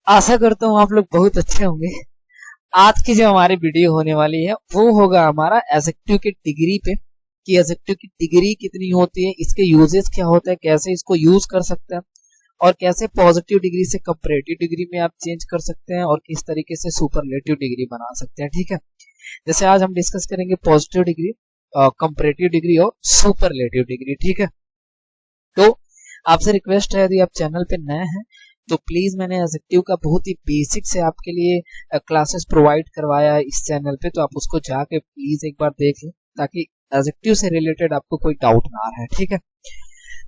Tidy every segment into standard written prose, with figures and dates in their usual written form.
आशा करता हूँ आप लोग बहुत अच्छे होंगे। आज की जो हमारी वीडियो होने वाली है वो होगा हमारा एडजेक्टिव की डिग्री पे, कि एडजेक्टिव की डिग्री कितनी होती है, इसके यूजेस क्या होता है, कैसे इसको यूज कर सकते हैं और कैसे पॉजिटिव डिग्री से कंपैरेटिव डिग्री में आप चेंज कर सकते हैं और किस तरीके से सुपरलेटिव डिग्री बना सकते हैं। ठीक है, जैसे आज हम डिस्कस करेंगे पॉजिटिव डिग्री, कंपैरेटिव डिग्री और सुपरलेटिव डिग्री। ठीक है, तो आपसे रिक्वेस्ट है, यदि आप चैनल पे नए हैं तो प्लीज मैंने एडजेक्टिव का बहुत ही बेसिक से आपके लिए क्लासेस प्रोवाइड करवाया है इस चैनल पे, तो आप उसको जाके प्लीज एक बार देख लें ताकि एडजेक्टिव से रिलेटेड आपको कोई डाउट ना रहे। ठीक है,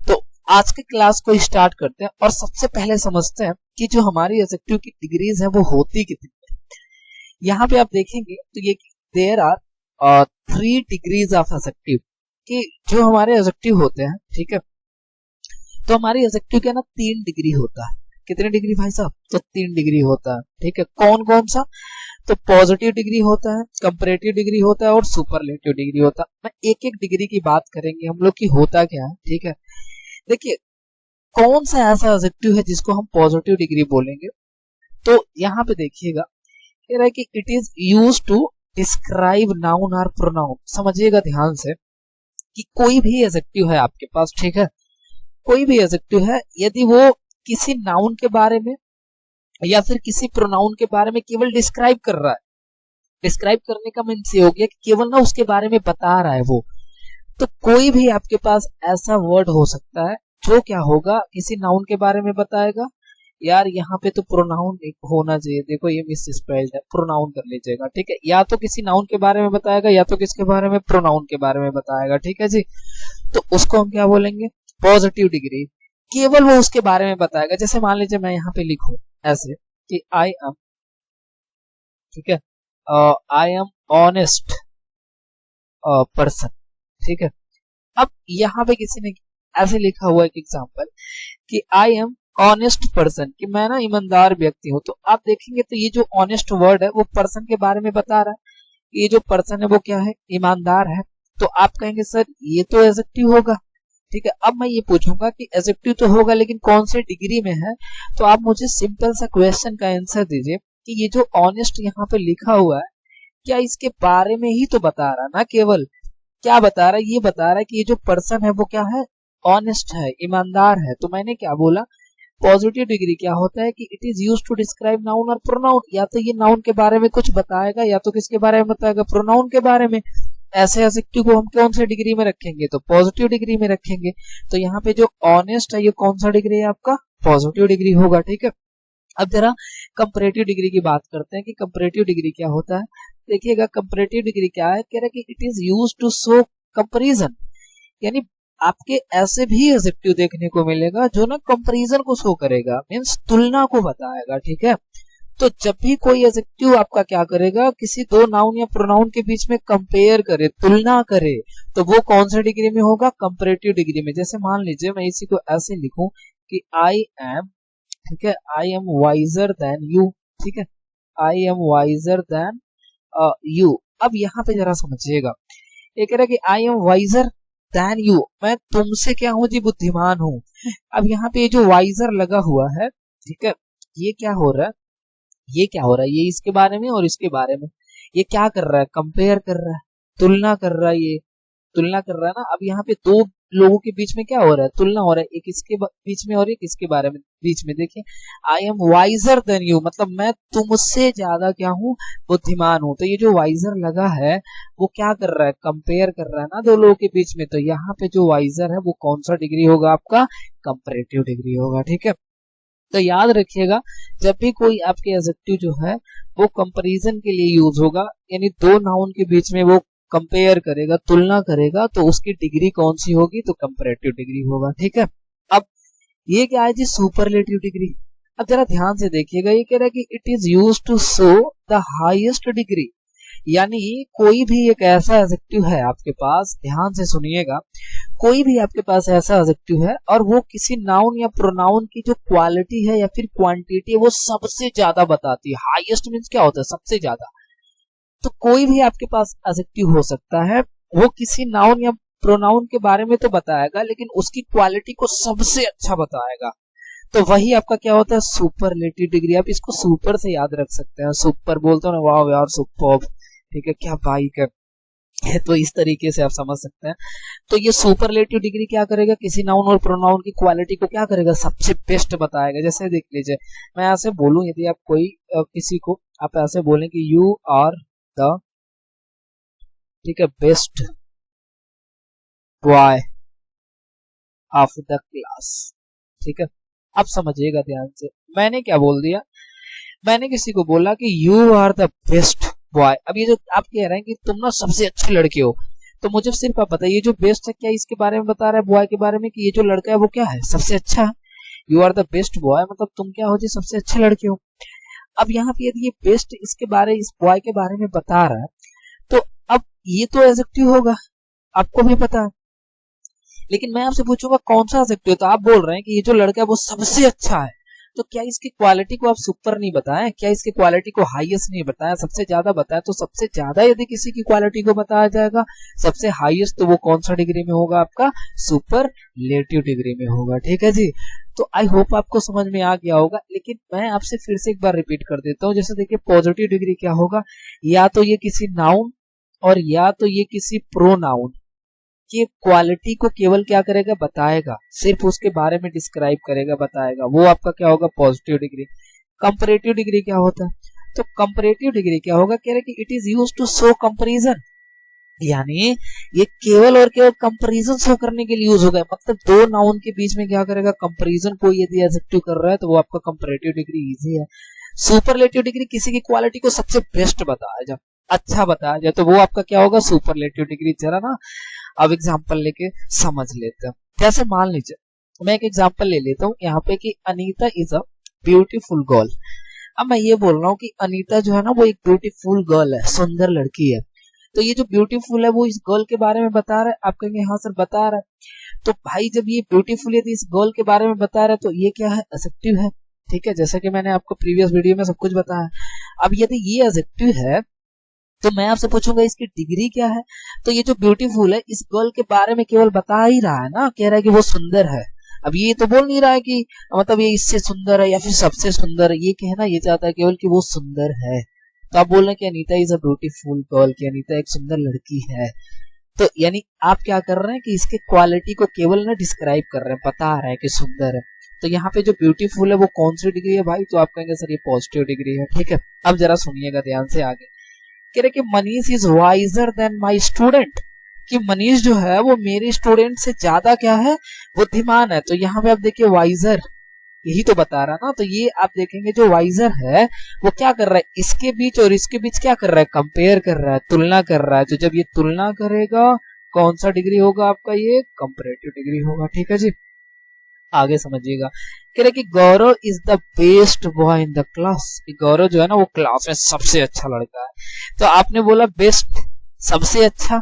तो आज के क्लास को स्टार्ट करते हैं और सबसे पहले समझते हैं कि जो हमारी एडजेक्टिव की डिग्रीज है वो होती कितनी है। यहाँ पे आप देखेंगे तो ये there are 3 degrees of adjective, कि जो हमारे एडजेक्टिव होते हैं, ठीक है, तो हमारी एडजेक्टिव का ना 3 डिग्री होता है। कितने डिग्री भाई साहब? तो 3 डिग्री होता है। ठीक है, कौन कौन सा? तो पॉजिटिव डिग्री होता है, कंपैरेटिव डिग्री होता है और सुपरलेटिव डिग्री होता है। मैं एक एक डिग्री की बात करेंगे हम लोग की होता क्या है। ठीक है, देखिए कौन सा ऐसा एडजेक्टिव है जिसको हम पॉजिटिव डिग्री बोलेंगे। तो यहाँ पे देखिएगा, कह रहा है कि it is use to describe noun और प्रोनाउन। समझिएगा ध्यान से कि कोई भी एडजेक्टिव है आपके पास, ठीक है, कोई भी एडजेक्टिव है, यदि वो किसी नाउन के बारे में या फिर किसी प्रोनाउन के बारे में केवल डिस्क्राइब कर रहा है, डिस्क्राइब करने का मीन्स ये हो गया कि केवल ना उसके बारे में बता रहा है वो, तो कोई भी आपके पास ऐसा वर्ड हो सकता है जो क्या होगा, किसी नाउन के बारे में बताएगा। यार यहाँ पे तो प्रोनाउन एक होना चाहिए, देखो ये मिस स्पेल्ड है, प्रोनाउन कर लीजिएगा। ठीक है, या तो किसी नाउन के बारे में बताएगा या तो किसके बारे में, प्रोनाउन के बारे में बताएगा। ठीक है जी, तो उसको हम क्या बोलेंगे? Positive degree. केवल वो उसके बारे में बताएगा। जैसे मान लीजिए मैं यहाँ पे लिखूं ऐसे कि आई एम, ठीक है, आई एम ऑनेस्ट पर्सन। ठीक है, अब यहाँ पे किसी ने ऐसे लिखा हुआ एक एग्जांपल कि आई एम ऑनेस्ट पर्सन, कि मैं ना ईमानदार व्यक्ति हूं। तो आप देखेंगे तो ये जो ऑनेस्ट वर्ड है वो पर्सन के बारे में बता रहा है। ये जो पर्सन है वो क्या है? ईमानदार है। तो आप कहेंगे सर ये तो एडजेक्टिव होगा। ठीक है, अब मैं ये पूछूंगा कि एडजेक्टिव तो होगा लेकिन कौन से डिग्री में है। तो आप मुझे सिंपल सा क्वेश्चन का आंसर दीजिए कि ये जो ऑनेस्ट यहाँ पे लिखा हुआ है, क्या इसके बारे में ही तो बता रहा है ना, केवल क्या बता रहा है? ये बता रहा है कि ये जो पर्सन है वो क्या है? ऑनेस्ट है, ईमानदार है। तो मैंने क्या बोला? पॉजिटिव डिग्री क्या होता है कि it is use to describe noun और प्रोनाउन। या तो ये नाउन के बारे में कुछ बताएगा या तो किसके बारे में बताएगा? प्रोनाउन के बारे में। ऐसे एडजेक्टिव को हम कौन से डिग्री में रखेंगे? तो पॉजिटिव डिग्री में रखेंगे। तो यहाँ पे जो ऑनेस्ट है ये कौन सा डिग्री है आपका? पॉजिटिव डिग्री होगा। ठीक है, अब जरा कंपैरेटिव डिग्री की बात करते हैं कि कंपैरेटिव डिग्री क्या होता है। देखिएगा कंपैरेटिव डिग्री क्या है, कह रहा है कि it is use to show comparison, यानी आपके ऐसे भी एडजेक्टिव देखने को मिलेगा जो ना कंपैरिजन को शो करेगा, मींस तुलना को बताएगा। ठीक है, तो जब भी कोई एडजेक्टिव आपका क्या करेगा, किसी दो नाउन या प्रोनाउन के बीच में कंपेयर करे, तुलना करे, तो वो कौन सा डिग्री में होगा? कंपैरेटिव डिग्री में। जैसे मान लीजिए मैं इसी को ऐसे लिखूं कि आई एम, ठीक है, I am visor then you. ठीक है, I am visor then you. अब यहाँ पे जरा समझिएगा, ये कह रहा है कि I am visor then you, मैं तुमसे क्या हूं जी? बुद्धिमान हूं। अब यहाँ पे ये जो वाइजर लगा हुआ है, ठीक है, ये क्या हो रहा है? ये क्या हो रहा है? ये इसके बारे में और इसके बारे में ये क्या कर रहा है? कंपेयर कर रहा है, तुलना कर रहा है, ये तुलना कर रहा है ना। अब यहाँ पे दो लोगों के बीच में क्या हो रहा है? तुलना हो रहा है, एक इसके बीच में और एक इसके बारे में बीच में। देखिए I am visor then you, मतलब मैं तुमसे ज्यादा क्या हूँ? बुद्धिमान हूं। तो ये जो वाइजर लगा है वो क्या कर रहा है? कंपेयर कर रहा है ना दो लोगों के बीच में। तो यहाँ पे जो वाइजर है वो कौन सा डिग्री होगा आपका? कंपैरेटिव डिग्री होगा। ठीक है, तो याद रखिएगा जब भी कोई आपके एडजेक्टिव जो है वो कंपैरिजन के लिए यूज होगा, यानी दो नाउन के बीच में वो कंपेयर करेगा, तुलना करेगा, तो उसकी डिग्री कौन सी होगी? तो कंपैरेटिव डिग्री होगा। ठीक है, अब ये क्या है जी? Superlative degree. अब जरा ध्यान से देखिएगा, ये कह रहा है कि it is use to show the highest degree, यानी कोई भी एक ऐसा एडजेक्टिव है आपके पास, ध्यान से सुनिएगा, कोई भी आपके पास ऐसा एडजेक्टिव है और वो किसी नाउन या प्रोनाउन की जो क्वालिटी है या फिर क्वांटिटी है वो सबसे ज्यादा बताती है। हाईएस्ट मींस क्या होता है? सबसे ज्यादा। तो कोई भी आपके पास एडजेक्टिव हो सकता है, वो किसी नाउन या प्रोनाउन के बारे में तो बताएगा लेकिन उसकी क्वालिटी को सबसे अच्छा बताएगा। तो वही आपका क्या होता है सुपरलेटिव डिग्री। आप इसको सुपर से याद रख सकते हैं, सुपर बोलते हो ना, वाह यार सुपर्ब, ठीक है, क्या बाइक है, तो इस तरीके से आप समझ सकते हैं। तो ये सुपरलेटिव डिग्री क्या करेगा, किसी नाउन और प्रोनाउन की क्वालिटी को क्या करेगा, सबसे बेस्ट बताएगा। जैसे देख लीजिए, मैं ऐसे बोलूं, यदि आप कोई किसी को आप ऐसे बोलें कि यू आर द, ठीक है, best boy of the class, ठीक है। अब समझिएगा ध्यान से, मैंने क्या बोल दिया, मैंने किसी को बोला कि you are the best boy. अब ये जो आप कह रहे हैं कि तुम ना सबसे अच्छे लड़के हो, तो मुझे सिर्फ आप बताइए, जो बेस्ट है क्या इसके बारे में बता रहा है, बॉय के बारे में, कि ये जो लड़का है वो क्या है, सबसे अच्छा है। You are the best boy मतलब तुम क्या हो जी, सबसे अच्छे लड़के हो। अब यहाँ पे यदि ये बेस्ट इसके बारे, इस बॉय के बारे में बता रहा है, तो अब ये तो एडजेक्टिव होगा, आपको भी पता है। लेकिन मैं आपसे पूछूंगा कौन सा एडजेक्टिव, तो आप बोल रहे हैं कि ये जो लड़का है वो सबसे अच्छा है, तो क्या इसकी क्वालिटी को आप सुपर नहीं बताएं, क्या इसकी क्वालिटी को हाईएस्ट नहीं बताया, सबसे ज्यादा बताया। तो सबसे ज्यादा यदि किसी की क्वालिटी को बताया जाएगा, सबसे हाईएस्ट, तो वो कौन सा डिग्री में होगा, आपका सुपरलेटिव डिग्री में होगा, ठीक है जी। तो आई होप आपको समझ में आ गया होगा। लेकिन मैं आपसे फिर से एक बार रिपीट कर देता हूँ। जैसे देखिए, पॉजिटिव डिग्री क्या होगा, या तो ये किसी नाउन और या तो ये किसी प्रोनाउन कि क्वालिटी को केवल क्या करेगा, बताएगा, सिर्फ उसके बारे में डिस्क्राइब करेगा, बताएगा, वो आपका क्या होगा, पॉजिटिव डिग्री। कंपैरेटिव डिग्री क्या होता है, तो कंपैरेटिव डिग्री क्या होगा, कह रहे कि it is used to show comparison, यानी ये केवल और केवल कंपैरिजन शो करने के लिए यूज होगा। मतलब दो नाउन के बीच में क्या करेगा, कंपैरिजन को यदि एडजेक्टिव कर रहा है तो वो आपका कंपैरेटिव डिग्री इजी है। सुपरलेटिव डिग्री किसी की क्वालिटी को सबसे बेस्ट बताया जाए, अच्छा बताया जाए, तो वो आपका क्या होगा, सुपरलेटिव डिग्री। जरा ना अब एग्जांपल लेके समझ लेते हैं। जैसे मान लीजिए मैं एक एग्जांपल ले लेता हूँ यहाँ पे कि Anita is a beautiful girl. अब मैं ये बोल रहा हूँ कि अनीता जो है ना वो एक ब्यूटीफुल गर्ल है, सुंदर लड़की है। तो ये जो ब्यूटीफुल है वो इस गर्ल के बारे में बता रहा है। आप कहेंगे हाँ सर बता रहा है, तो भाई जब ये ब्यूटीफुल यदि इस गर्ल के बारे में बता रहा है तो ये क्या है, एडजेक्टिव है, ठीक है, जैसा कि मैंने आपको प्रीवियस वीडियो में सब कुछ बताया। अब यदि ये एडजेक्टिव है तो मैं आपसे पूछूंगा इसकी डिग्री क्या है। तो ये जो ब्यूटीफुल है इस गर्ल के बारे में केवल बता ही रहा है ना, कह रहा है कि वो सुंदर है। अब ये तो बोल नहीं रहा है कि मतलब ये इससे सुंदर है या फिर सबसे सुंदर है, ये कहना ये चाहता है केवल कि वो सुंदर है। तो आप बोल रहे हैं कि Anita is a beautiful girl, कि अनीता एक सुंदर लड़की है। तो यानी आप क्या कर रहे हैं कि इसके क्वालिटी को केवल ना डिस्क्राइब कर रहे हैं, बता रहे हैं कि सुंदर है। तो यहाँ पे जो ब्यूटीफुल है वो कौन सी डिग्री है भाई, तो आप कहेंगे सर ये पॉजिटिव डिग्री है, ठीक है। अब जरा सुनिएगा ध्यान से आगे, कह रहे कि Manish is visor then my student, कि मनीष जो है वो मेरे स्टूडेंट से ज्यादा क्या है, बुद्धिमान है। तो यहाँ पे आप देखिए वाइजर यही तो बता रहा ना। तो ये आप देखेंगे जो वाइजर है वो क्या कर रहा है, इसके बीच और इसके बीच क्या कर रहा है, कंपेयर कर रहा है, तुलना कर रहा है। तो जब ये तुलना करेगा कौन सा डिग्री होगा आपका, ये कंपैरेटिव डिग्री होगा, ठीक है जी। आगे समझिएगा, कह रहे कि Gaurav is the best boy in the class, Gaurav जो है ना वो क्लास में सबसे अच्छा लड़का है। तो आपने बोला बेस्ट, सबसे अच्छा,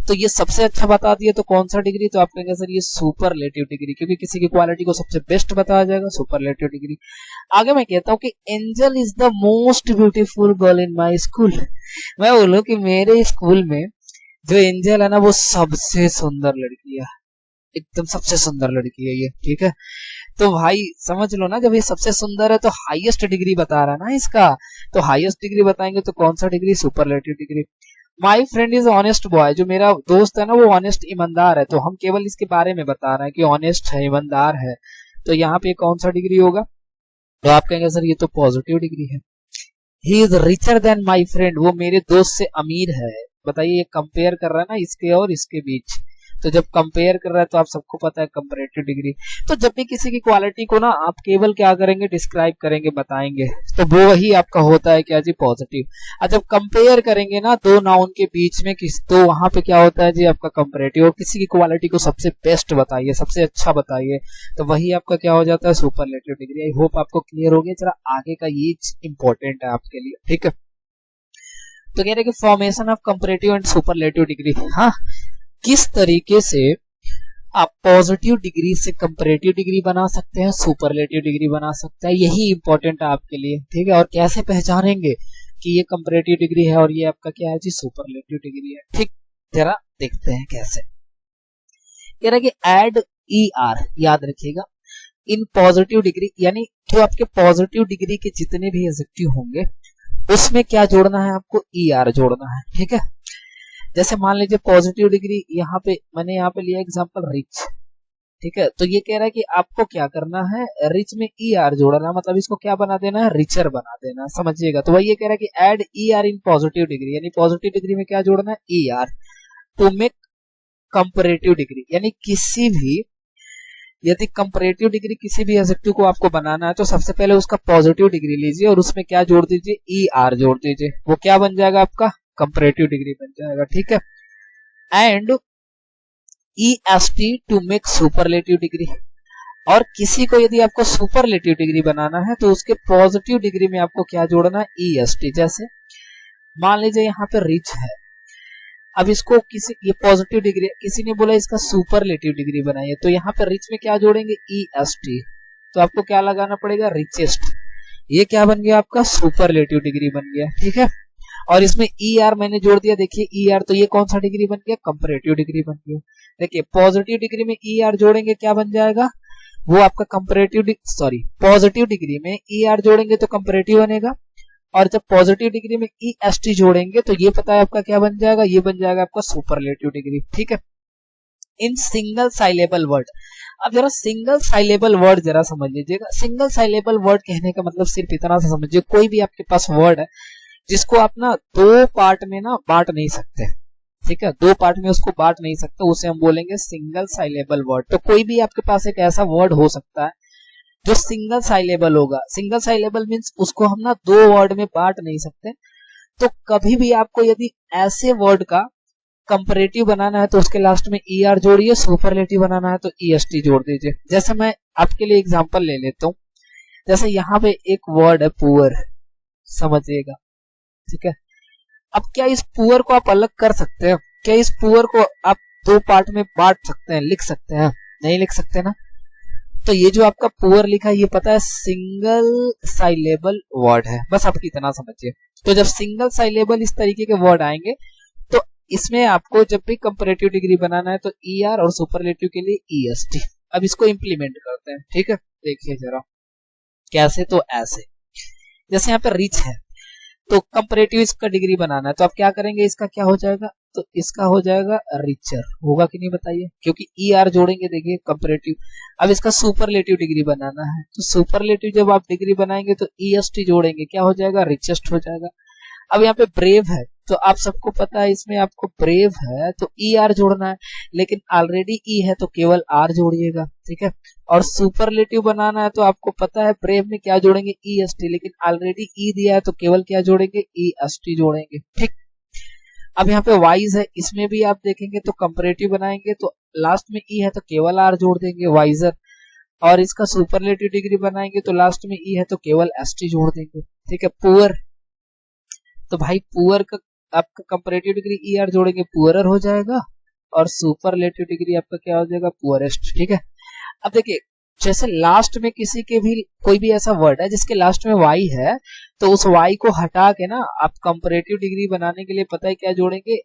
तो ये सबसे अच्छा बता दिया, तो कौन सा डिग्री, तो आप कहेंगे सर ये सुपरलेटिव डिग्री, क्योंकि किसी की क्वालिटी को सबसे बेस्ट बताया जाएगा, सुपरलेटिव डिग्री। आगे मैं कहता हूँ कि angel is the most beautiful girl in my school. मैं बोलूँ कि मेरे स्कूल में जो एंजल है ना वो सबसे सुंदर लड़की है, एकदम सबसे सुंदर लड़की है ये, ठीक है। तो भाई समझ लो ना, जब ये सबसे सुंदर है तो हाईएस्ट डिग्री बता रहा है ना इसका, तो हाईएस्ट डिग्री बताएंगे तो कौन सा degree, superlative degree. My friend is honest boy, जो मेरा दोस्त है ना वो ऑनेस्ट ईमानदार है, तो हम केवल इसके बारे में बता रहे हैं कि ऑनेस्ट है, ईमानदार है। तो यहाँ पे कौन सा डिग्री होगा, तो आप कहेंगे सर ये तो पॉजिटिव डिग्री है। He is richer than my friend, वो मेरे दोस्त से अमीर है। बताइए, ये कंपेयर कर रहा है ना इसके और इसके बीच, तो जब कंपेयर कर रहा है तो आप सबको पता है कंपैरेटिव डिग्री। तो जब भी किसी की क्वालिटी को ना आप केवल क्या करेंगे, डिस्क्राइब करेंगे, बताएंगे, तो वो वही आपका होता है क्या जी, पॉजिटिव। और जब कंपेयर करेंगे ना दो नाउन के बीच में किस, तो वहां पे क्या होता है जी आपका कंपैरेटिव। और किसी की क्वालिटी को सबसे बेस्ट बताइए, सबसे अच्छा बताइए, तो वही आपका क्या हो जाता है, सुपरलेटिव डिग्री। आई होप आपको क्लियर हो गया। जरा आगे का ये इंपॉर्टेंट है आपके लिए, ठीक है। तो कह रहे कि formation of comparative and superlative degree, हाँ, किस तरीके से आप पॉजिटिव डिग्री से कंपैरेटिव डिग्री बना सकते हैं, सुपरलेटिव डिग्री बना सकते हैं, यही इंपॉर्टेंट है आपके लिए, ठीक है। और कैसे पहचानेंगे कि ये कंपैरेटिव डिग्री है और ये आपका क्या है जी, सुपरलेटिव डिग्री है, ठीक। जरा देखते हैं कैसे। कह रहा है कि एड ई आर, याद रखिएगा, इन पॉजिटिव डिग्री, यानी जो आपके पॉजिटिव डिग्री के जितने भी एडजेक्टिव होंगे उसमें क्या जोड़ना है, आपको ER जोड़ना है। ठीक है, जैसे मान लीजिए पॉजिटिव डिग्री, यहाँ पे मैंने यहाँ पे लिया एग्जांपल रिच। ठीक है, तो ये कह रहा है कि आपको क्या करना है, रिच में ER जोड़ना, मतलब इसको क्या बना देना है, रिचर बना देना, समझिएगा। तो वही ये कह रहा है कि add ER in positive degree, यानी पॉजिटिव डिग्री में क्या जोड़ना है, ER to make comparative degree, यानी किसी भी, यदि कंपैरेटिव डिग्री किसी भी एडजेक्टिव को आपको बनाना है तो सबसे पहले उसका पॉजिटिव डिग्री लीजिए और उसमें क्या जोड़ दीजिए, ER जोड़ दीजिए, वो क्या बन जाएगा, आपका कंपैरेटिव डिग्री बन जाएगा। ठीक है, and EST to make superlative degree, और किसी को यदि आपको सुपरलेटिव डिग्री बनाना है तो उसके पॉजिटिव डिग्री में आपको क्या जोड़ना है, EST। जैसे मान लीजिए यहाँ पे रिच है, अब इसको किसी, ये पॉजिटिव डिग्री, किसी ने बोला इसका सुपरलेटिव डिग्री बनाइए, तो यहाँ पे रिच में क्या जोड़ेंगे, EST, तो आपको क्या लगाना पड़ेगा, रिचेस्ट, ये क्या बन गया, आपका सुपरलेटिव डिग्री बन गया। ठीक है, और इसमें ER मैंने जोड़ दिया, देखिए ER, तो ये कौन सा डिग्री बन गया, कंपैरेटिव डिग्री बन गया। देखिए पॉजिटिव डिग्री में ER जोड़ेंगे क्या बन जाएगा, वो आपका कंपैरेटिव, सॉरी पॉजिटिव डिग्री में ER जोड़ेंगे तो कंपैरेटिव बनेगा, और जब पॉजिटिव डिग्री में EST जोड़ेंगे तो ये पता है आपका क्या बन जाएगा, ये बन जाएगा आपका सुपरलेटिव डिग्री। ठीक है, इन सिंगल साइलेबल वर्ड, अब जरा सिंगल साइलेबल वर्ड जरा समझ लीजिएगा। सिंगल साइलेबल वर्ड कहने का मतलब सिर्फ इतना सा समझिए, कोई भी आपके पास वर्ड है जिसको आप ना दो पार्ट में ना बांट नहीं सकते। ठीक है, दो पार्ट में उसको बांट नहीं सकते, उसे हम बोलेंगे सिंगल साइलेबल वर्ड। तो कोई भी आपके पास एक ऐसा वर्ड हो सकता है जो सिंगल साइलेबल होगा। सिंगल साइलेबल मींस उसको हम ना दो वर्ड में बांट नहीं सकते। तो कभी भी आपको यदि ऐसे वर्ड का कंपैरेटिव बनाना है तो उसके लास्ट में ER जोड़िए, सुपरलेटिव बनाना है तो EST जोड़ दीजिए। जैसे मैं आपके लिए एग्जांपल ले लेता हूं, जैसे यहाँ पे एक वर्ड है पुअर, समझिएगा। ठीक है, अब क्या इस पुअर को आप अलग कर सकते हैं, क्या इस पुअर को आप दो पार्ट में बांट सकते हैं, लिख सकते हैं, नहीं लिख सकते ना। तो ये जो आपका पुअर लिखा है ये पता है सिंगल साइलेबल वर्ड है, बस आप इतना समझिए। तो जब सिंगल साइलेबल इस तरीके के वर्ड आएंगे तो इसमें आपको जब भी कंपैरेटिव डिग्री बनाना है तो ER और सुपरलेटिव के लिए EST। अब इसको इंप्लीमेंट करते हैं। ठीक है, देखिए जरा कैसे, तो ऐसे, जैसे यहाँ पे रिच है तो कंपैरेटिव इसका डिग्री बनाना है तो आप क्या करेंगे, इसका क्या हो जाएगा, तो इसका हो जाएगा रिचर, होगा कि नहीं बताइए, क्योंकि ER जोड़ेंगे, देखिए कंपैरेटिव। अब इसका सुपरलेटिव डिग्री बनाना है तो सुपरलेटिव जब आप डिग्री बनाएंगे तो EST जोड़ेंगे, क्या हो जाएगा, रिचेस्ट हो जाएगा। अब यहाँ पे ब्रेव है तो आप सबको पता है इसमें आपको ब्रेव है तो ER जोड़ना है, लेकिन ऑलरेडी E है तो केवल R जोड़िएगा। ठीक है, और सुपरलेटिव बनाना है तो आपको पता है ब्रेव में क्या जोड़ेंगे, EST, लेकिन ऑलरेडी E दिया है तो केवल क्या जोड़ेंगे, EST जोड़ेंगे। ठीक, अब यहाँ पे वाइज है, इसमें भी आप देखेंगे तो कंपैरेटिव बनाएंगे तो लास्ट में E है तो केवल R जोड़ देंगे, वाइजर, और इसका सुपरलेटिव डिग्री बनाएंगे तो लास्ट में E है तो केवल ST जोड़ देंगे। ठीक है, पुअर, तो भाई पुअर का आपका कंपैरेटिव डिग्री ER जोड़ेंगे, पुअरर हो जाएगा, और सुपरलेटिव डिग्री आपका क्या हो जाएगा, पुअरेस्ट। ठीक है, अब देखिए जैसे लास्ट में किसी के भी कोई भी ऐसा वर्ड है जिसके लास्ट में Y है तो उस Y को हटा के ना आप कंपैरेटिव डिग्री बनाने के लिए पता है क्या जोड़ेंगे,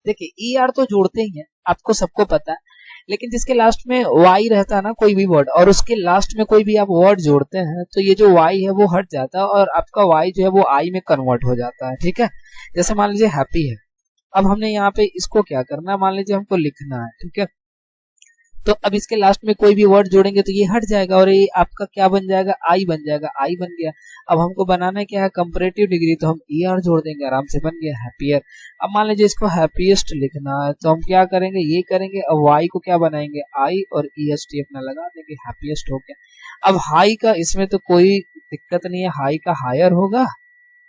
देखिए ER तो जोड़ते ही हैं, आपको सबको पता है, लेकिन जिसके लास्ट में Y रहता है ना कोई भी वर्ड, और उसके लास्ट में कोई भी आप वर्ड जोड़ते हैं तो ये जो Y है वो हट जाता है और आपका Y जो है वो I में कन्वर्ट हो जाता है। ठीक है, जैसे मान लीजिए हैप्पी है, अब हमने यहाँ पे इसको क्या करना है, मान लीजिए हमको लिखना है। ठीक है, तो अब इसके लास्ट में कोई भी वर्ड जोड़ेंगे तो ये हट जाएगा और ये आपका क्या बन जाएगा, आई बन जाएगा, आई बन गया। अब हमको बनाना है क्या है, कंपैरेटिव डिग्री, तो हम ER जोड़ देंगे, आराम से बन गया हैप्पियर। अब मान लीजिए इसको हैप्पीएस्ट लिखना है तो हम क्या करेंगे, ये करेंगे, अब Y को क्या बनाएंगे, I और EST अपना लगा देंगे, हैप्पीएस्ट हो गया। अब हाई का इसमें तो कोई दिक्कत नहीं है, हाई का हायर होगा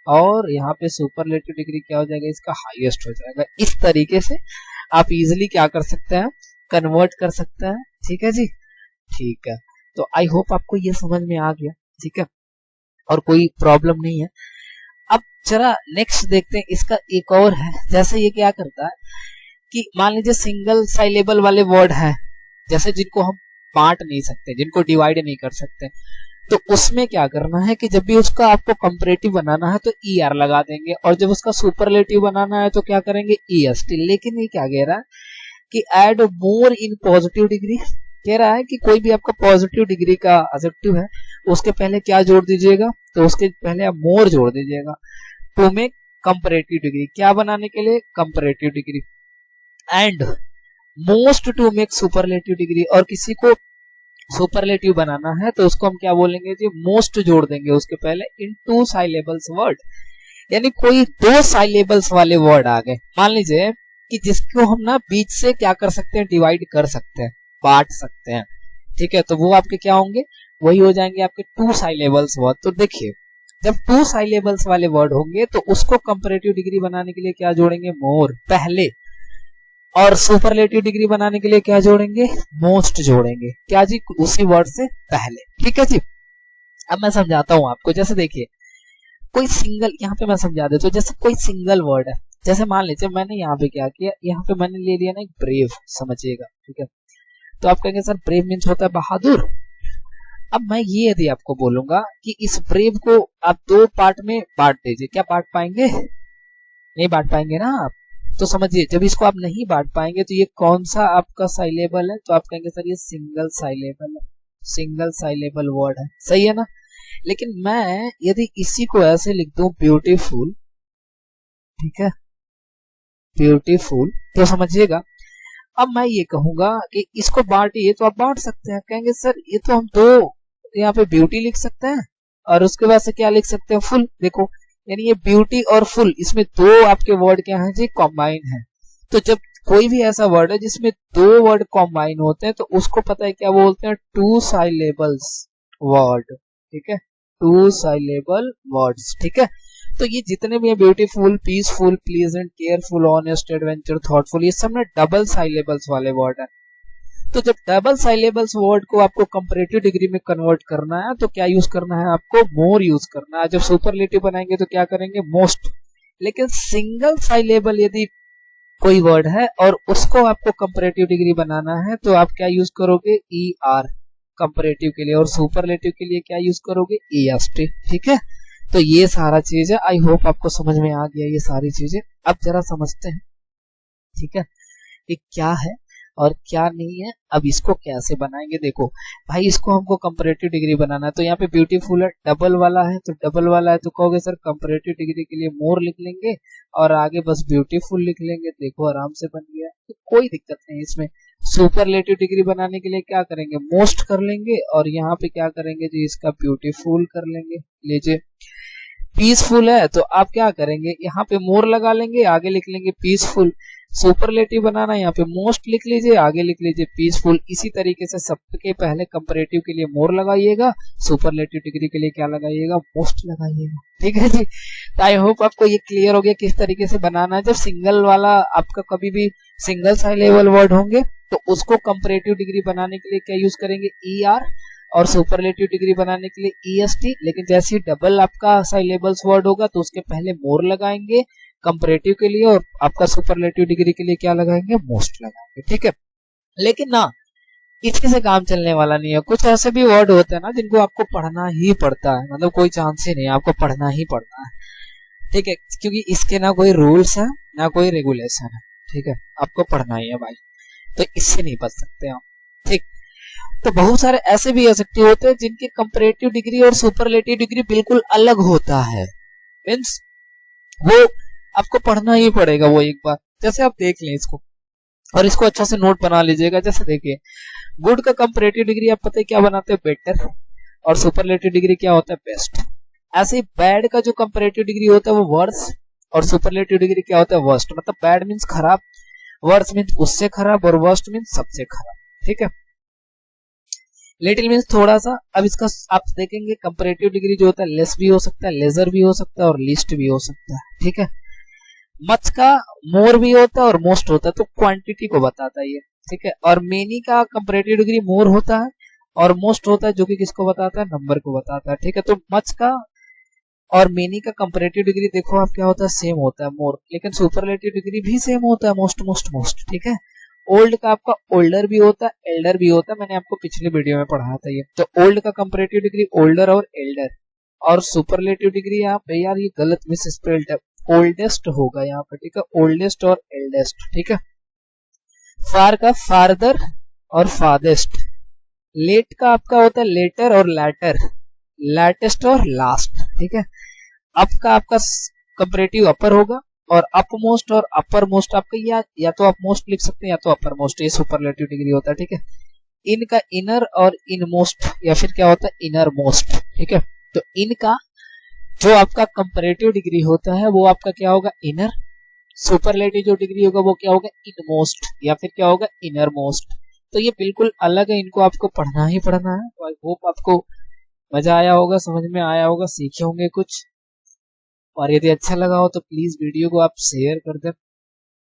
और यहाँ पे सुपरलेटिव डिग्री क्या हो जाएगा, इसका हाईएस्ट हो जाएगा। इस तरीके से आप इजिली क्या कर सकते हैं, कन्वर्ट कर सकते हैं। ठीक है जी, ठीक है, तो आई होप आपको ये समझ में आ गया। ठीक है, और कोई प्रॉब्लम नहीं है। अब जरा नेक्स्ट देखते हैं, इसका एक और है, जैसे ये क्या करता है कि मान लीजिए सिंगल साइलेबल वाले वर्ड हैं, जैसे जिनको हम बांट नहीं सकते, जिनको डिवाइड नहीं कर सकते, तो उसमें क्या करना है कि जब भी उसका आपको कंपैरेटिव बनाना है तो ER लगा देंगे, और जब उसका सुपरलेटिव बनाना है तो क्या करेंगे, EST। लेकिन ये क्या कह रहा है कि ऐड मोर इन पॉजिटिव डिग्री, कह रहा है कि कोई भी आपका पॉजिटिव डिग्री का एडजेक्टिव है उसके पहले क्या जोड़ दीजिएगा, तो उसके पहले आप मोर जोड़ दीजिएगा टू मेक कंपैरेटिव डिग्री, क्या बनाने के लिए, comparative degree, and most to make superlative degree, और किसी को सुपरलेटिव बनाना है तो उसको हम क्या बोलेंगे जी, मोस्ट जोड़ देंगे उसके पहले इन टू साइलेबल्स वर्ड, यानी कोई दो साइलेबल्स वाले वर्ड आ गए, मान लीजिए कि जिसको हम ना बीच से क्या कर सकते हैं, डिवाइड कर सकते हैं, बांट सकते हैं, ठीक है, तो वो आपके क्या होंगे, वही हो जाएंगे आपके टू साइलेबल्स वर्ड। तो देखिए जब टू साइलेबल्स वाले वर्ड होंगे तो उसको कंपैरेटिव डिग्री बनाने के लिए क्या जोड़ेंगे, मोर पहले, और सुपरलेटिव डिग्री बनाने के लिए क्या जोड़ेंगे, मोस्ट जोड़ेंगे, क्या जी, उसी वर्ड से पहले, ठीक है जी। अब मैं समझाता हूं आपको, जैसे देखिए कोई सिंगल, यहाँ पे मैं समझा देता हूँ, जैसे कोई सिंगल वर्ड है, जैसे मान लीजिए मैंने यहाँ पे क्या किया, यहाँ पे मैंने ले लिया ना एक ब्रेव, समझिएगा, ठीक है, तो आप कहेंगे सर ब्रेव मीन्स होता है बहादुर। अब मैं ये यदि आपको बोलूंगा कि इस ब्रेव को आप दो पार्ट में बांट दीजिए, क्या बांट पाएंगे, नहीं बांट पाएंगे ना आप, तो समझिए जब इसको आप नहीं बांट पाएंगे तो ये कौन सा आपका साइलेबल है, तो आप कहेंगे सर ये सिंगल साइलेबल है, सिंगल साइलेबल वर्ड है, सही है ना। लेकिन मैं यदि इसी को ऐसे लिख दूं ब्यूटीफुल, ठीक है, ब्यूटीफुल, तो समझिएगा अब मैं ये कहूंगा कि इसको बांटिए, तो आप बांट सकते हैं, कहेंगे सर ये तो हम दो, यहाँ पे ब्यूटी लिख सकते हैं और उसके बाद से क्या लिख सकते हैं, फुल, देखो यानी ये ब्यूटी और फुल, इसमें दो आपके वर्ड क्या है जी, कॉम्बाइन है। तो जब कोई भी ऐसा वर्ड है जिसमें दो वर्ड कॉम्बाइन होते हैं तो उसको पता है क्या बोलते हैं, टू साइलेबल्स वर्ड, ठीक है, टू साइलेबल वर्ड्स, ठीक है। तो ये जितने भी है beautiful, peaceful, pleasant, careful, honest, adventure, thoughtful, ये सब में डबल साइलेबल्स वाले वर्ड है। तो जब डबल साइलेबल्स वर्ड को आपको कंपैरेटिव डिग्री में कन्वर्ट करना है तो क्या यूज करना है, आपको मोर यूज करना है। जब सुपरलेटिव बनाएंगे तो क्या करेंगे, मोस्ट। लेकिन सिंगल साइलेबल यदि कोई वर्ड है और उसको आपको कंपैरेटिव डिग्री बनाना है तो आप क्या यूज करोगे, ई आर कंपैरेटिव के लिए, और सुपरलेटिव के लिए क्या यूज करोगे, ई एस टी, ठीक है। तो ये सारा चीज है, आई होप आपको समझ में आ गया ये सारी चीजें। अब जरा समझते हैं, ठीक है, ये क्या है और क्या नहीं है। अब इसको कैसे बनाएंगे, देखो भाई इसको हमको कंपैरेटिव डिग्री बनाना है, तो यहाँ पे ब्यूटीफुल है, डबल वाला है, तो डबल वाला है तो कहोगे सर कंपैरेटिव डिग्री के लिए मोर लिख लेंगे और आगे बस ब्यूटीफुल लिख लेंगे, देखो आराम से बन गया, तो कोई दिक्कत नहीं इसमें। सुपरलेटिव डिग्री बनाने के लिए क्या करेंगे, मोस्ट कर लेंगे और यहाँ पे क्या करेंगे जी, इसका ब्यूटीफुल कर लेंगे। लीजिए पीसफुल है तो आप क्या करेंगे, यहाँ पे मोर लगा लेंगे, आगे लिख लेंगे पीसफुल। सुपरलेटिव बनाना, यहाँ पे मोस्ट लिख लीजिए, आगे लिख लीजिए पीसफुल। इसी तरीके से सबके पहले कंपैरेटिव के लिए मोर लगाइएगा, सुपरलेटिव डिग्री के लिए क्या लगाइएगा, मोस्ट लगाइएगा, ठीक है जी। तो आई होप आपको ये क्लियर हो गया किस तरीके से बनाना है। जब सिंगल वाला आपका कभी भी सिंगल साइलेबल वर्ड होंगे तो उसको कंपैरेटिव डिग्री बनाने के लिए क्या यूज करेंगे, ई आर, और सुपरलेटिव डिग्री बनाने के लिए ई एस टी। लेकिन जैसे ही डबल आपका साइलेबल्स वर्ड होगा तो उसके पहले मोर लगाएंगे कंपैरेटिव के लिए और आपका सुपरलेटिव डिग्री के लिए क्या लगाएंगे, मोस्ट लगाएंगे, ठीक है। लेकिन ना इसी से काम चलने वाला नहीं है, कुछ ऐसे भी वर्ड होते हैं ना जिनको आपको पढ़ना ही पड़ता है, मतलब कोई चांस ही नहीं, आपको पढ़ना ही पड़ता है, ठीक है, क्योंकि इसके ना कोई रूल्स है ना कोई रेगुलेशन है, ठीक है, आपको पढ़ना ही है भाई, तो इससे नहीं बच सकते आप, ठीक। तो बहुत सारे ऐसे भी एडजेक्टिव होते हैं जिनकी कंपैरेटिव डिग्री और सुपरलेटिव डिग्री बिल्कुल अलग होता है, मींस वो आपको पढ़ना ही पड़ेगा वो एक बार। जैसे आप देख लें इसको और इसको अच्छा से नोट बना लीजिएगा। जैसे देखिए गुड का कंपैरेटिव डिग्री आप पता है क्या बनाते हैं, बेटर, और सुपरलेटिव डिग्री क्या होता है, बेस्ट। ऐसे ही बैड का जो कंपैरेटिव डिग्री होता है वो वर्स, और सुपरलेटिव डिग्री क्या होता है, वर्स्ट। मतलब बैड मींस खराब, वर्स मींस उससे खराब, और वर्स्ट मींस सबसे खराब, ठीक है। लिटिल मींस थोड़ा सा। अब इसका आप देखेंगे कंपैरेटिव डिग्री जो होता है लेस भी हो सकता है, लेजर भी हो सकता है और लीस्ट भी हो सकता है, ठीक है। मच का मोर भी होता है और मोस्ट होता है, तो क्वांटिटी को बताता है ये, ठीक है। और मेनी का कंपैरेटिव डिग्री मोर होता है और मोस्ट होता है, जो कि किसको बताता है, नंबर को बताता है, ठीक है। तो मच का और मेनी का कंपैरेटिव डिग्री देखो आप क्या होता है, सेम होता है, मोर। लेकिन सुपरलेटिव डिग्री भी सेम होता है, मोस्ट मोस्ट मोस्ट, ठीक है। ओल्ड का आपका ओल्डर भी होता है, एल्डर भी होता है, मैंने आपको पिछले वीडियो में पढ़ाया था ये। तो ओल्ड का कंपैरेटिव डिग्री ओल्डर और एल्डर, और सुपरलेटिव डिग्री यहाँ पे यार ये गलत मिस स्पेल्ड है, ओल्डेस्ट होगा यहाँ पे, ठीक है, ओल्डेस्ट और एल्डेस्ट, ठीक है। फार का फार्दर और फादेस्ट, लेट का आपका होता है लेटर और लैटर, लेटेस्ट और लास्ट, ठीक है। अप का आपका कंपैरेटिव अपर होगा और अपमोस्ट और अपर मोस्ट आपका या तो आप मोस्ट लिख सकते हैं या तो अपर मोस्ट, ये सुपरलेटिव डिग्री होता है, ठीक है। इन का इनर और इनमोस्ट या फिर क्या होता है इनर मोस्ट, ठीक है। तो इन का जो आपका कंपैरेटिव डिग्री होता है वो आपका क्या होगा इनर, सुपरलेटिव जो डिग्री होगा वो क्या होगा इनमोस्ट या फिर क्या होगा इनर मोस्ट। तो ये बिल्कुल अलग है, इनको आपको पढ़ना ही पढ़ना है। तो आई होप आपको मजा आया होगा, समझ में आया होगा, सीखे होंगे कुछ। और यदि अच्छा लगा हो तो प्लीज वीडियो को आप शेयर कर दें,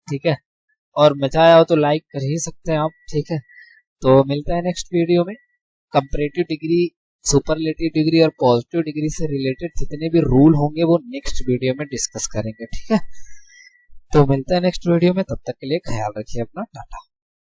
ठीक है। और मजा आया हो तो लाइक कर ही सकते हैं आप, ठीक है। तो मिलता है नेक्स्ट वीडियो में। कंपैरेटिव डिग्री, सुपरलेटिव डिग्री और पॉजिटिव डिग्री से रिलेटेड जितने भी रूल होंगे वो नेक्स्ट वीडियो में डिस्कस करेंगे, ठीक है। तो मिलता है नेक्स्ट वीडियो में, तब तक के लिए ख्याल रखिए अपना, टाटा।